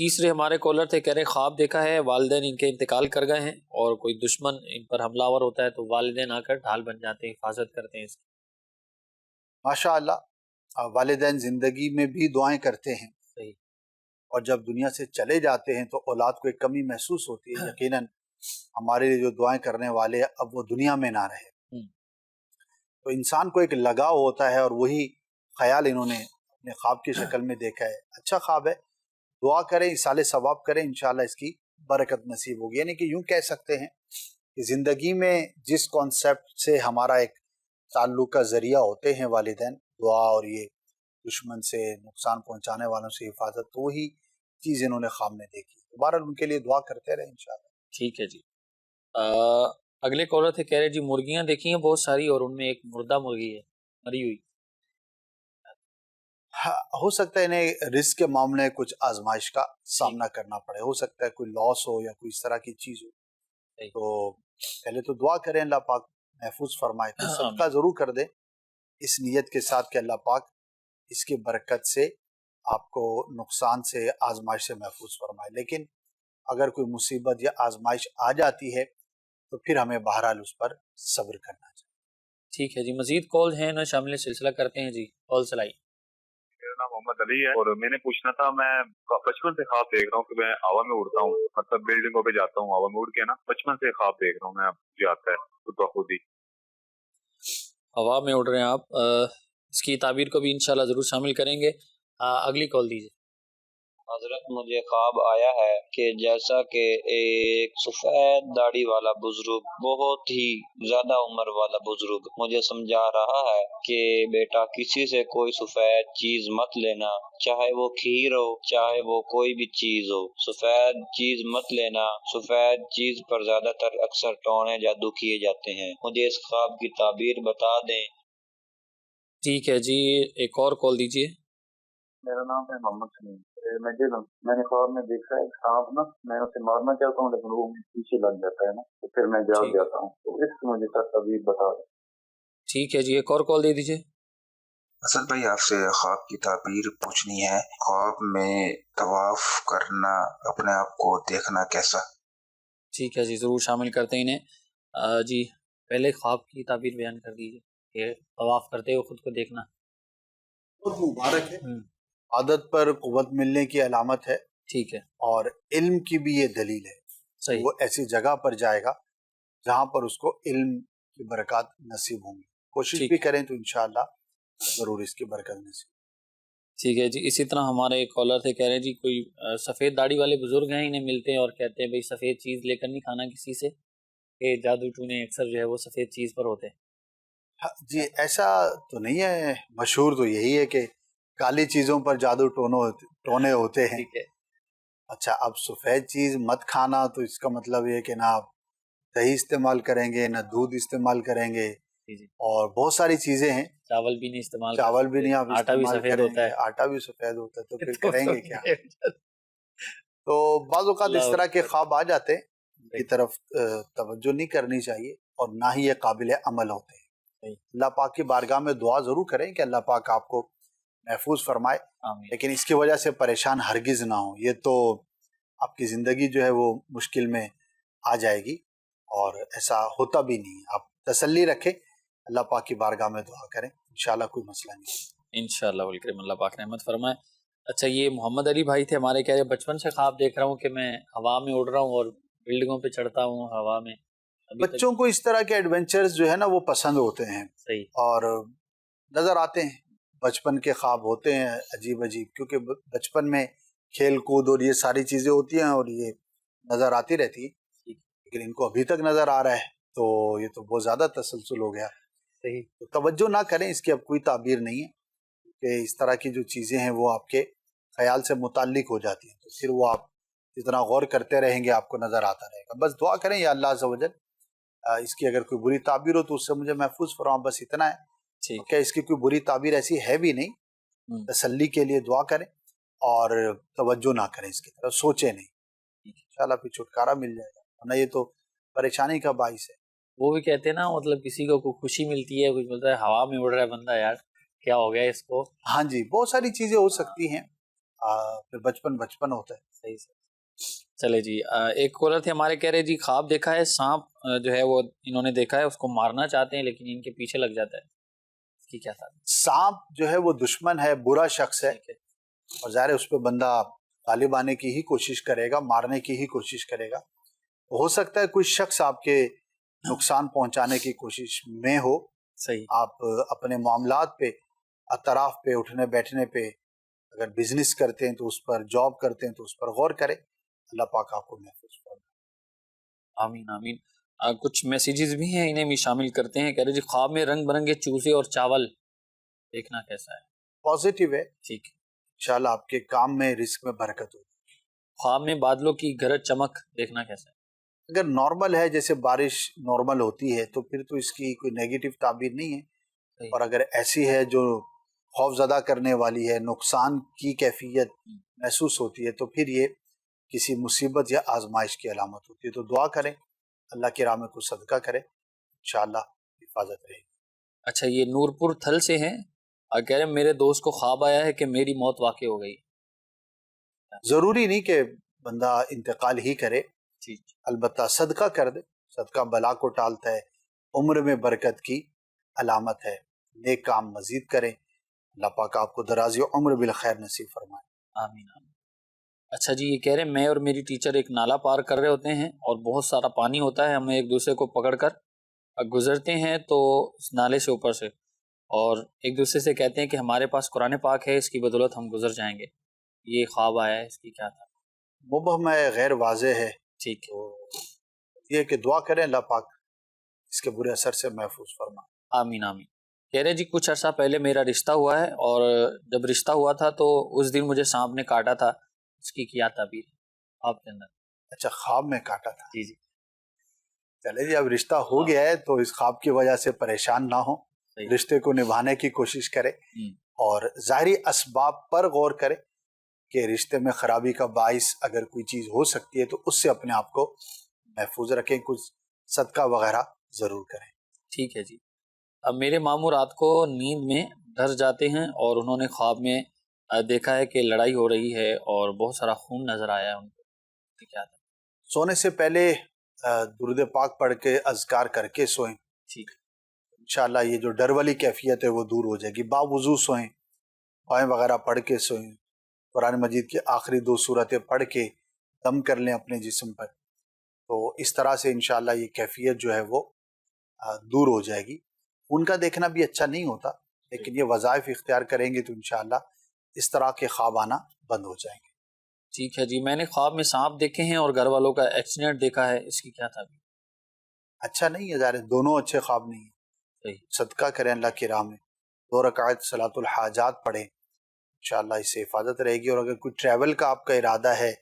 Speaker 2: تیسرے ہمارے کالر تھے، کہہ رہے خواب دیکھا ہے والدین ان کے انتقال کر گئے ہیں اور کوئی دشمن ان پر حملہ آور ہوتا ہے تو والدین آ کر ڈھال بن جاتے ہیں، حفاظت کرتے ہیں اس کی۔
Speaker 3: ماشاء اللہ، والدین زندگی میں بھی دعائیں کرتے ہیں،
Speaker 2: صحیح،
Speaker 3: اور جب دنیا سے چلے جاتے ہیں تو اولاد کو ایک کمی محسوس ہوتی ہے، یقیناً ہمارے لیے جو دعائیں کرنے والے اب وہ دنیا میں نہ رہے، تو انسان کو ایک لگاؤ ہوتا ہے، اور وہی خیال انہوں نے اپنے خواب کی شکل میں دیکھا ہے۔ اچھا خواب ہے، دعا کریں، اصالِ ثواب کریں، انشاءاللہ اس کی برکت نصیب ہوگی۔ یعنی کہ یوں کہہ سکتے ہیں کہ زندگی میں جس کانسیپٹ سے ہمارا ایک تعلق کا ذریعہ ہوتے ہیں والدین، دعا اور یہ دشمن سے نقصان پہنچانے والوں سے حفاظت، تو وہی چیز انہوں نے خواب میں دیکھی۔ بہرحال ان کے لیے دعا کرتے رہیں انشاءاللہ۔
Speaker 2: ٹھیک ہے جی۔ اگلے کالر تھے، کہہ رہے جی مرغیاں دیکھی ہیں بہت ساری اور ان میں ایک مردہ مرغی ہے مری ہوئی۔
Speaker 3: ہو سکتا ہے انہیں رزق کے معاملے کچھ آزمائش کا سامنا کرنا پڑے، ہو سکتا ہے کوئی لاس ہو یا کوئی اس طرح کی چیز ہو، تو پہلے تو دعا کریں اللہ پاک محفوظ فرمائے، تو صدقہ ضرور کر دیں اس نیت کے ساتھ کہ اللہ پاک اس کی برکت سے آپ کو نقصان سے، آزمائش سے محفوظ فرمائے۔ لیکن اگر کوئی مصیبت یا آزمائش آ جاتی ہے تو پھر ہمیں بہرحال اس پر صبر کرنا چاہیے۔
Speaker 2: ٹھیک ہے جی، مزید کال ہیں نا شامل سلسلہ کرتے ہیں جی، کال چلائی۔
Speaker 8: میرا نام محمد علی ہے، اور میں نے پوچھنا تھا، میں بچپن سے خواب دیکھ رہا ہوں کہ میں ہوا میں اڑتا ہوں، مطلب بلڈنگوں پہ جاتا ہوں ہوا میں اڑ کے نا، بچپن سے خواب دیکھ رہا ہوں میں، مجھے آتا ہے خود بخود ہی۔
Speaker 2: ہوا میں اڑ رہے ہیں آپ، اس کی تعبیر کو بھی انشاءاللہ ضرور شامل کریں گے۔ اگلی کال دیجیے۔
Speaker 9: حضرت مجھے خواب آیا ہے کہ جیسا کہ ایک سفید داڑھی والا بزرگ، بہت ہی زیادہ عمر والا بزرگ مجھے سمجھا رہا ہے کہ بیٹا کسی سے کوئی سفید چیز مت لینا، چاہے وہ کھیر ہو چاہے وہ کوئی بھی چیز ہو، سفید چیز مت لینا، سفید چیز پر زیادہ تر اکثر ٹونے جادو کیے جاتے ہیں، مجھے اس خواب کی تعبیر بتا دیں۔
Speaker 2: ٹھیک ہے جی، ایک اور کال دیجیے۔
Speaker 10: میرا نام ہے محمد سلیم، میں نے خواب میں دیکھا ہے سانپ نا، میں اسے مارنا چاہتا ہوں لیکن وہ پیچھے لگ جاتا ہے نا، تو پھر میں جاگ جاتا ہوں، تو اس کو مجھے تعبیر بتا دیں۔
Speaker 2: ٹھیک ہے جی، ایک اور کال دے دیجیے۔
Speaker 11: اصل بھائی آپ سے خواب کی تعبیر پوچھنی ہے، خواب میں طواف کرنا، اپنے آپ کو دیکھنا کیسا؟
Speaker 2: ٹھیک ہے جی، ضرور شامل کرتے ہیں انہیں۔ جی پہلے خواب کی تعبیر بیان کر دیجیے کہ طواف کرتے ہوئے خود کو دیکھنا۔
Speaker 3: بہت مبارک ہے، عادت پر قوت ملنے کی علامت ہے،
Speaker 2: ٹھیک ہے،
Speaker 3: اور علم کی بھی یہ دلیل ہے۔
Speaker 2: صحیح،
Speaker 3: وہ ایسی جگہ پر جائے گا جہاں پر اس کو علم کی برکات نصیب ہوں گی، کوشش بھی کریں تو انشاءاللہ ضرور اس کی برکت نصیب۔
Speaker 2: ٹھیک ہے جی، اسی طرح ہمارے کالر تھے، کہہ رہے ہیں جی کوئی سفید داڑھی والے بزرگ ہیں، انہیں ملتے ہیں اور کہتے ہیں بھئی سفید چیز لے کر نہیں کھانا کسی سے، کہ جادو ٹونے اکثر جو ہے وہ سفید چیز پر ہوتے ہیں۔
Speaker 3: جی ایسا تو نہیں ہے، مشہور تو یہی ہے کہ کالی چیزوں پر جادو ٹونے ہوتے ہیں۔ اچھا، اب سفید چیز مت کھانا تو اس کا مطلب یہ کہ نہ آپ دہی استعمال کریں گے، نہ دودھ استعمال کریں گے، اور بہت ساری چیزیں ہیں،
Speaker 2: چاول بھی نہیں استعمال،
Speaker 3: چاول بھی نہیں آپ
Speaker 2: آٹا بھی
Speaker 3: استعمال
Speaker 2: سفید
Speaker 3: کریں
Speaker 2: ہوتا
Speaker 3: گے،
Speaker 2: ہے،
Speaker 3: آٹا بھی سفید ہوتا ہے، تو پھر کریں گے کیا؟ تو بعض اوقات اس طرح کے خواب آ جاتے ہیں، کی طرف توجہ نہیں کرنی چاہیے، اور نہ ہی یہ قابل عمل ہوتے ہیں۔ اللہ پاک کی بارگاہ میں دعا ضرور کریں کہ اللہ پاک آپ کو محفوظ فرمائے، لیکن اس کی وجہ سے پریشان ہرگز نہ ہوں، یہ تو آپ کی زندگی جو ہے وہ مشکل میں آ جائے گی، اور ایسا ہوتا بھی نہیں ہے۔ آپ تسلی رکھیں، اللہ پاک کی بارگاہ میں دعا کریں، انشاءاللہ کوئی مسئلہ نہیں۔
Speaker 2: انشاءاللہ والکریم، اللہ پاک رحمت فرمائے۔ اچھا، یہ محمد علی بھائی تھے ہمارے، کہہ رہے بچپن سے خواب دیکھ رہا ہوں کہ میں ہوا میں اڑ رہا ہوں اور بلڈنگوں پہ چڑھتا ہوں ہوا میں۔
Speaker 3: بچوں کو اس طرح کے ایڈونچرز جو ہے نا وہ پسند ہوتے ہیں، اور نظر آتے ہیں، بچپن کے خواب ہوتے ہیں عجیب عجیب، کیونکہ بچپن میں کھیل کود اور یہ ساری چیزیں ہوتی ہیں اور یہ نظر آتی رہتی ہیں، لیکن ان کو ابھی تک نظر آ رہا ہے تو یہ تو بہت زیادہ تسلسل ہو گیا۔ تو توجہ نہ کریں، اس کی اب کوئی تعبیر نہیں ہے، کہ اس طرح کی جو چیزیں ہیں وہ آپ کے خیال سے متعلق ہو جاتی ہیں، تو پھر وہ آپ جتنا غور کرتے رہیں گے آپ کو نظر آتا رہے گا۔ بس دعا کریں یا اللہ عز و جل اس کی اگر کوئی بری تعبیر ہو تو اس سے مجھے محفوظ فرما، بس اتنا ہے کہ اس کی کوئی بری تعبیر ایسی ہے بھی نہیں۔ تسلی کے لیے دعا کریں اور توجہ نہ کریں، اس کی طرف سوچیں نہیں، انشاءاللہ پھر چھٹکارا مل جائے گا، ورنہ یہ تو پریشانی کا باعث ہے۔
Speaker 2: وہ بھی کہتے ہیں نا، مطلب کسی کو کوئی خوشی ملتی ہے، کوئی بولتا ہے ہوا میں اڑ رہا ہے بندہ، یار کیا ہو گیا اس کو۔
Speaker 3: ہاں جی، بہت ساری چیزیں ہو سکتی ہیں، پھر بچپن بچپن ہوتا ہے.
Speaker 2: صحیح سے. چلے جی، ایک کالر تھے ہمارے، کہہ رہے جی خواب دیکھا ہے سانپ جو ہے وہ انہوں نے دیکھا ہے، اس کو مارنا چاہتے ہیں لیکن ان کے پیچھے لگ جاتا ہے، اس کی کیا تھا؟
Speaker 3: سانپ جو ہے وہ دشمن ہے، برا شخص ہے، اور ظاہر ہے اس پہ بندہ غالب آنے کی ہی کوشش کرے گا، مارنے کی ہی کوشش کرے گا. ہو سکتا ہے کوئی شخص آپ کے نقصان پہنچانے کی کوشش میں ہو.
Speaker 2: صحیح.
Speaker 3: آپ اپنے معاملات پہ، اطراف پہ، اٹھنے بیٹھنے پہ، اگر بزنس کرتے ہیں تو اس پر، جاب کرتے ہیں تو اس پر غور کریں. اللہ پاک آپ کو محفوظ فرمائے.
Speaker 2: آمین آمین. کچھ میسیجز بھی ہیں، انہیں بھی شامل کرتے ہیں. کہہ رہے جی خواب میں رنگ برنگے چوزے اور چاول دیکھنا کیسا ہے؟
Speaker 3: پازیٹیو ہے.
Speaker 2: ٹھیک ہے.
Speaker 3: انشاءاللہ آپ کے کام میں، رزق میں برکت ہوگی.
Speaker 2: خواب میں بادلوں کی گرج چمک دیکھنا کیسا ہے؟
Speaker 3: اگر نارمل ہے، جیسے بارش نارمل ہوتی ہے، تو پھر تو اس کی کوئی نیگیٹو تعبیر نہیں ہے. اور اگر ایسی ہے جو خوف زدہ کرنے والی ہے، نقصان کی کیفیت محسوس ہوتی ہے، تو پھر یہ کسی مصیبت یا آزمائش کی علامت ہوتی ہے. تو دعا کریں، اللہ کی راہ میں کچھ صدقہ کریں، انشاءاللہ حفاظت رہے گی.
Speaker 2: اچھا، یہ نور پور تھل سے ہیں، اور کہہ رہے ہیں میرے دوست کو خواب آیا ہے کہ میری موت واقع ہو گئی.
Speaker 3: ضروری نہیں کہ بندہ انتقال ہی کرے، البتہ صدقہ کر دے. صدقہ بلا کو ٹالتا ہے، عمر میں برکت کی علامت ہے. نیک کام مزید کریں، اللہ پاک آپ کو درازی عمر بالخیر نصیب فرمائے.
Speaker 2: آمین آمین. اچھا جی، یہ کہہ رہے ہیں میں اور میری ٹیچر ایک نالا پار کر رہے ہوتے ہیں اور بہت سارا پانی ہوتا ہے، ہم ایک دوسرے کو پکڑ کر گزرتے ہیں تو اس نالے سے اوپر سے، اور ایک دوسرے سے کہتے ہیں کہ ہمارے پاس قرآن پاک ہے، اس کی بدولت ہم گزر جائیں گے. یہ خواب آیا ہے، اس کی کیا تھا؟
Speaker 3: مبہم ہے، غیر واضح ہے.
Speaker 2: ٹھیک ہے.
Speaker 3: یہ کہ دعا کریں اللہ پاک اس کے برے اثر سے محفوظ فرمائے.
Speaker 2: آمین آمین. کہہ رہے جی کچھ عرصہ پہلے میرا رشتہ ہوا ہے، اور جب رشتہ ہوا تھا تو اس دن مجھے سانپ نے کاٹا تھا، اس کی کیا تعبیر ہے خواب کے اندر؟
Speaker 3: اچھا، خواب میں کاٹا تھا.
Speaker 2: جی جی.
Speaker 3: چلے جی، اب رشتہ ہو گیا ہے تو اس خواب کی وجہ سے پریشان نہ ہو، رشتے کو نبھانے کی کوشش کرے اور ظاہری اسباب پر غور کرے کہ رشتے میں خرابی کا باعث اگر کوئی چیز ہو سکتی ہے تو اس سے اپنے آپ کو محفوظ رکھیں. کچھ صدقہ وغیرہ ضرور کریں.
Speaker 2: ٹھیک ہے جی. اب میرے ماموں رات کو نیند میں ڈر جاتے ہیں اور انہوں نے خواب میں دیکھا ہے کہ لڑائی ہو رہی ہے اور بہت سارا خون نظر آیا ہے ان کو. کیا تھا؟
Speaker 3: سونے سے پہلے درود پاک پڑھ کے اذکار کر کے سوئیں.
Speaker 2: ٹھیک.
Speaker 3: انشاءاللہ یہ جو ڈر والی کیفیت ہے وہ دور ہو جائے گی. باوضو سوئیں، دعائیں وغیرہ پڑھ کے سوئیں، قرآن مجید کی آخری 2 سورتیں پڑھ کے دم کر لیں اپنے جسم پر. تو اس طرح سے انشاءاللہ یہ کیفیت جو ہے وہ دور ہو جائے گی. ان کا دیکھنا بھی اچھا نہیں ہوتا، لیکن یہ وظائف اختیار کریں گے تو انشاءاللہ اس طرح کے خواب آنا بند ہو جائیں گے.
Speaker 2: ٹھیک ہے جی. میں نے خواب میں سانپ دیکھے ہیں اور گھر والوں کا ایکسیڈنٹ دیکھا ہے، اس کی کیا تھا؟
Speaker 3: اچھا نہیں ہے، ظاہر ہے دونوں اچھے خواب نہیں ہیں. صدقہ کریں اللہ کی راہ میں، 2 رکعت صلاۃ الحاجات پڑھیں، انشاءاللہ اس سے حفاظت رہے گی. اور اگر کوئی ٹریول کا آپ کا ارادہ ہے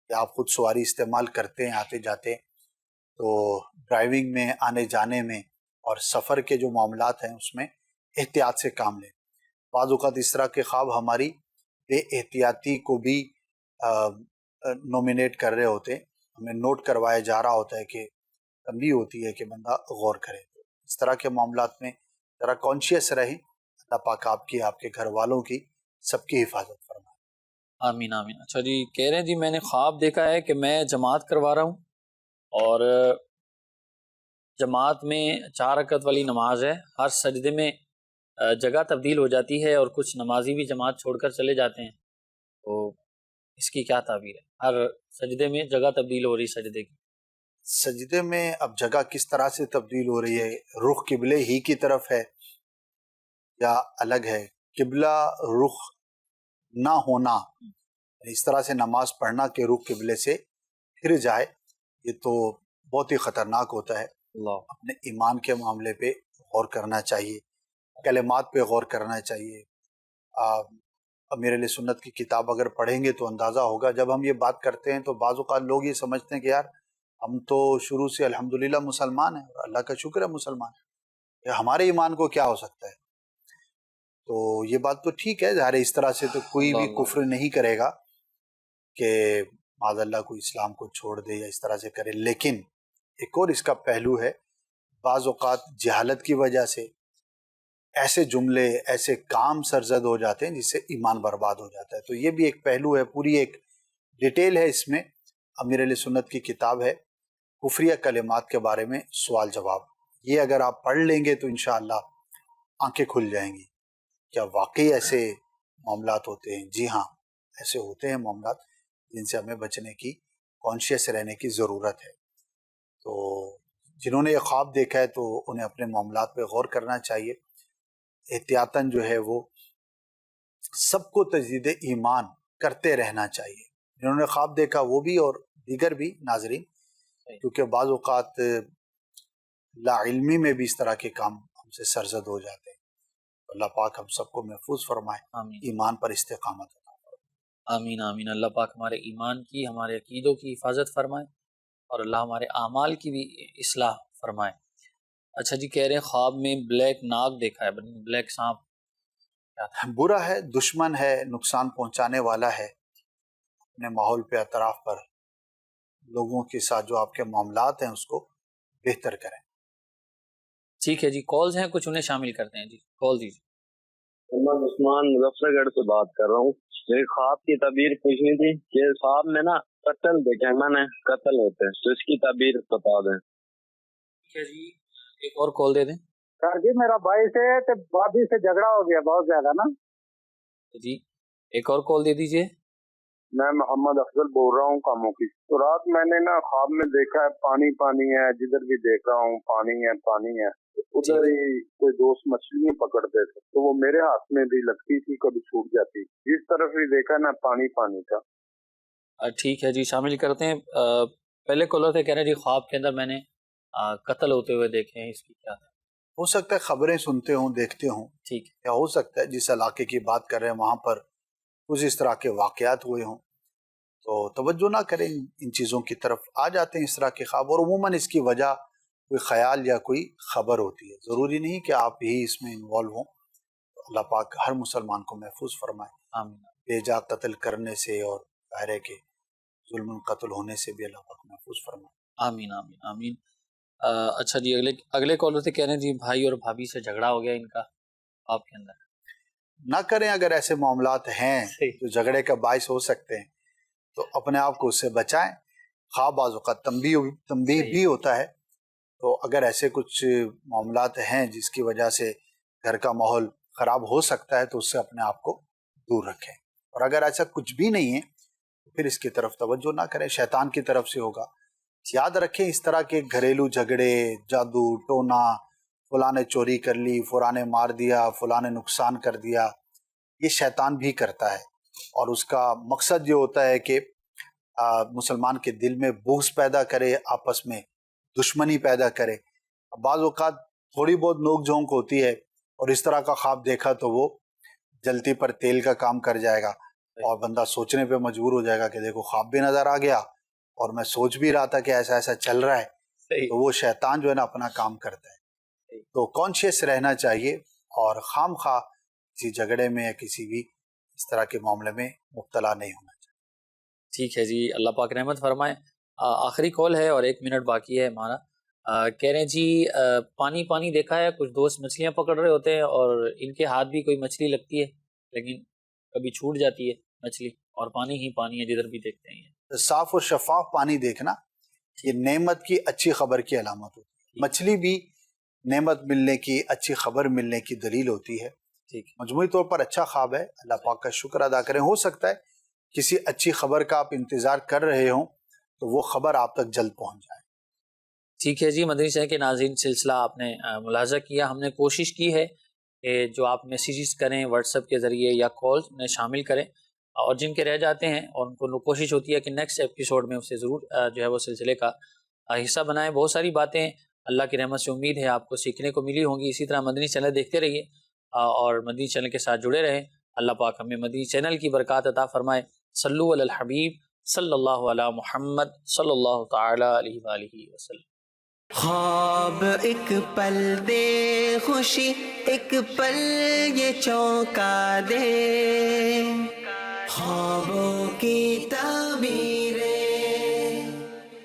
Speaker 3: یا آپ خود سواری استعمال کرتے ہیں آتے جاتے، تو ڈرائیونگ میں، آنے جانے میں اور سفر کے جو معاملات ہیں اس میں احتیاط سے کام لیں. بعض اوقات اس طرح کے خواب ہماری بے احتیاطی کو بھی نومینیٹ کر رہے ہوتے ہیں، ہمیں نوٹ کروایا جا رہا ہوتا ہے کہ تنبیہ ہوتی ہے کہ بندہ غور کرے. اس طرح کے معاملات میں ذرا کانشیس رہیں. اللہ پاک آپ کی، آپ کے گھر والوں کی، سب کی حفاظت فرمائے.
Speaker 2: آمین آمین. اچھا جی، کہہ رہے ہیں جی میں نے خواب دیکھا ہے کہ میں جماعت کروا رہا ہوں اور جماعت میں 4 رکعت والی نماز ہے، ہر سجدے میں جگہ تبدیل ہو جاتی ہے اور کچھ نمازی بھی جماعت چھوڑ کر چلے جاتے ہیں، تو اس کی کیا تعبیر ہے؟ ہر سجدے میں جگہ تبدیل ہو رہی سجدے کی.
Speaker 3: سجدے میں اب جگہ کس طرح سے تبدیل ہو رہی ہے؟ رخ قبلے ہی کی طرف ہے یا الگ ہے؟ قبلہ رخ نہ ہونا، اس طرح سے نماز پڑھنا کہ رخ قبلے سے پھر جائے، یہ تو بہت ہی خطرناک ہوتا ہے. اپنے ایمان کے معاملے پہ غور کرنا چاہیے، کلمات پہ غور کرنا چاہیے. امیر علیہ سنت کی کتاب اگر پڑھیں گے تو اندازہ ہوگا. جب ہم یہ بات کرتے ہیں تو بعض اوقات لوگ یہ سمجھتے ہیں کہ یار ہم تو شروع سے الحمدللہ مسلمان ہیں، اور اللہ کا شکر ہے مسلمان ہیں، ہمارے ایمان کو کیا ہو سکتا ہے؟ تو یہ بات تو ٹھیک ہے، ظاہر اس طرح سے تو کوئی بھی کفر نہیں کرے گا کہ معاذ اللہ کو اسلام کو چھوڑ دے یا اس طرح سے کرے. لیکن ایک اور اس کا پہلو ہے، بعض اوقات جہالت کی وجہ سے ایسے جملے ایسے کام سرزد ہو جاتے ہیں جس سے ایمان برباد ہو جاتا ہے. تو یہ بھی ایک پہلو ہے, پوری ایک ڈیٹیل ہے اس میں. امیر اہل سنت کی کتاب ہے کفریہ کلمات کے بارے میں سوال جواب. یہ اگر آپ پڑھ لیں گے تو انشاءاللہ آنکھیں کھل جائیں گی. کیا واقعی ایسے معاملات ہوتے ہیں؟ جی ہاں, ایسے ہوتے ہیں معاملات جن سے ہمیں بچنے کی, کانشیس رہنے کی ضرورت ہے. تو جنہوں نے یہ خواب دیکھا ہے تو انہیں اپنے معاملات پہ غور کرنا چاہیے. احتیاطاً جو ہے وہ سب کو تجدید ایمان کرتے رہنا چاہیے, جنہوں نے خواب دیکھا وہ بھی اور دیگر بھی ناظرین, کیونکہ بعض اوقات لا علمی میں بھی اس طرح کے کام ہم سے سرزد ہو جاتے ہیں. اللہ پاک ہم سب کو محفوظ فرمائے, ایمان پر استقامت.
Speaker 2: آمین آمین. اللہ پاک ہمارے ایمان کی, ہمارے عقیدوں کی حفاظت فرمائے اور اللہ ہمارے اعمال کی بھی اصلاح فرمائے. اچھا جی, کہہ رہے ہیں خواب میں بلیک ناگ دیکھا ہے, بلیک سانپ.
Speaker 3: برا ہے, دشمن ہے, نقصان پہنچانے والا ہے. اپنے ماحول پہ, اطراف پر لوگوں کے ساتھ جو آپ کے معاملات ہیں اس کو بہتر کریں.
Speaker 2: ٹھیک ہے جی, کالز ہیں کچھ, انہیں شامل کرتے ہیں. جی کال دیجیے.
Speaker 6: محمد عثمان مظفر گڑھ سے بات کر رہا ہوں. میری خواب کی تعبیر پوچھنی تھی کہ خواب میں نا قتل دیکھا میں نے, قتل ہوتے ہیں, تو اس کی تعبیر بتا دیں.
Speaker 2: ٹھیک ہے جی, ایک اور کال دے دیں.
Speaker 12: سر جی میرا بھائی سے تو بابی سے جھگڑا ہو گیا بہت زیادہ نا.
Speaker 2: جی ایک اور کال دے دیجیے.
Speaker 10: میں محمد افضل بول رہا ہوں کاموں کی. تو رات میں نے نا خواب میں دیکھا ہے پانی پانی ہے, جدھر بھی دیکھ رہا ہوں پانی ہے پانی ہے. ادھر ہی کوئی دوست مچھلیاں پکڑتے تھے تو وہ میرے ہاتھ میں بھی لگتی تھی, کبھی چھوٹ جاتی. جس طرف بھی دیکھا نا پانی پانی تھا.
Speaker 2: ٹھیک ہے جی, شامل کرتے ہیں. پہلے کالر سے کہہ رہے ہیں جی خواب کے اندر میں نے قتل ہوتے ہوئے دیکھے ہیں, اس کی کیا ہے؟
Speaker 3: ہو سکتا ہے خبریں سنتے ہوں, دیکھتے ہوں.
Speaker 2: ٹھیک ہے.
Speaker 3: یا ہو سکتا ہے جس علاقے کی بات کر رہے ہیں وہاں پر کچھ اس طرح کے واقعات ہوئے ہوں, تو توجہ نہ کریں ان چیزوں کی طرف. آ جاتے ہیں اس طرح کے خواب, اور عموماً اس کی وجہ کوئی خیال یا کوئی خبر ہوتی ہے. ضروری نہیں کہ آپ ہی اس میں انوالو ہوں. اللہ پاک ہر مسلمان کو محفوظ فرمائے.
Speaker 2: آمین.
Speaker 3: بے جا قتل کرنے سے اور ظاہر ہے کہ ظلم قتل ہونے سے بھی اللہ پاک محفوظ فرمائے.
Speaker 2: آمین آمین آمین. اچھا جی, اگلے کالر سے کہہ رہے ہیں جی بھائی اور بھابھی سے جھگڑا ہو گیا ان کا آپ کے اندر.
Speaker 3: نہ کریں, اگر ایسے معاملات ہیں جو جھگڑے کا باعث ہو سکتے ہیں تو اپنے آپ کو اس سے بچائیں. خواب بعض اوقات تنبیہ بھی ہوتا ہے, تو اگر ایسے کچھ معاملات ہیں جس کی وجہ سے گھر کا ماحول خراب ہو سکتا ہے تو اس سے اپنے آپ کو دور رکھیں. اور اگر ایسا کچھ بھی نہیں ہے تو پھر اس کی طرف توجہ نہ کریں, شیطان کی طرف سے ہوگا. یاد رکھیں اس طرح کے گھریلو جھگڑے, جادو ٹونا, فلاں نے چوری کر لی, فلاں نے مار دیا, فلاں نے نقصان کر دیا, یہ شیطان بھی کرتا ہے. اور اس کا مقصد یہ ہوتا ہے کہ مسلمان کے دل میں بغض پیدا کرے, آپس میں دشمنی پیدا کرے. بعض اوقات تھوڑی بہت نوک جھونک ہوتی ہے اور اس طرح کا خواب دیکھا تو وہ جلتی پر تیل کا کام کر جائے گا, اور بندہ سوچنے پہ مجبور ہو جائے گا کہ دیکھو خواب بھی نظر آ گیا اور میں سوچ بھی رہا تھا کہ ایسا ایسا چل رہا ہے. تو وہ شیطان جو ہے نا اپنا کام کرتا ہے. تو کانشیس رہنا چاہیے اور خام خواہ کسی جھگڑے میں یا کسی بھی اس طرح کے معاملے میں مبتلا نہیں ہونا چاہیے.
Speaker 2: ٹھیک ہے جی, اللہ پاک رحمت فرمائے. آخری کال ہے اور 1 منٹ باقی ہے ہمارا. کہہ رہے ہیں جی پانی پانی دیکھا ہے, کچھ دوست مچھلیاں پکڑ رہے ہوتے ہیں اور ان کے ہاتھ بھی کوئی مچھلی لگتی ہے لیکن کبھی چھوٹ جاتی ہے مچھلی, اور پانی ہی پانی ہے جدھر بھی دیکھتے ہیں.
Speaker 3: صاف اور شفاف پانی دیکھنا یہ نعمت کی اچھی خبر کی علامت ہوتی ہے. مچھلی بھی نعمت ملنے کی, اچھی خبر ملنے کی دلیل ہوتی ہے. مجموعی طور پر اچھا خواب ہے, اللہ پاک کا شکر ادا کریں. ہو سکتا ہے کسی اچھی خبر کا آپ انتظار کر رہے ہوں تو وہ خبر آپ تک جلد پہنچ جائے.
Speaker 2: ٹھیک ہے جی, مدنی چینل کے ناظرین سلسلہ آپ نے ملاحظہ کیا. ہم نے کوشش کی ہے کہ جو آپ میسیجز کریں واٹس ایپ کے ذریعے یا کالز میں شامل کریں, اور جن کے رہ جاتے ہیں اور ان کو کوشش ہوتی ہے کہ نیکسٹ ایپیسوڈ میں اسے ضرور جو ہے وہ سلسلے کا حصہ بنائیں. بہت ساری باتیں اللہ کی رحمت سے امید ہے آپ کو سیکھنے کو ملی ہوں گی. اسی طرح مدنی چینل دیکھتے رہیے اور مدنی چینل کے ساتھ جڑے رہیں. اللہ پاک ہمیں مدنی چینل کی برکات عطا فرمائے. صلو علی الحبیب صلی اللہ علی محمد صلی اللہ تعالی علیہ وآلہ وسلم.
Speaker 1: خواب ایک پل دے خوشی, ایک پل یہ چونکا دے, خوابوں کی تعبیر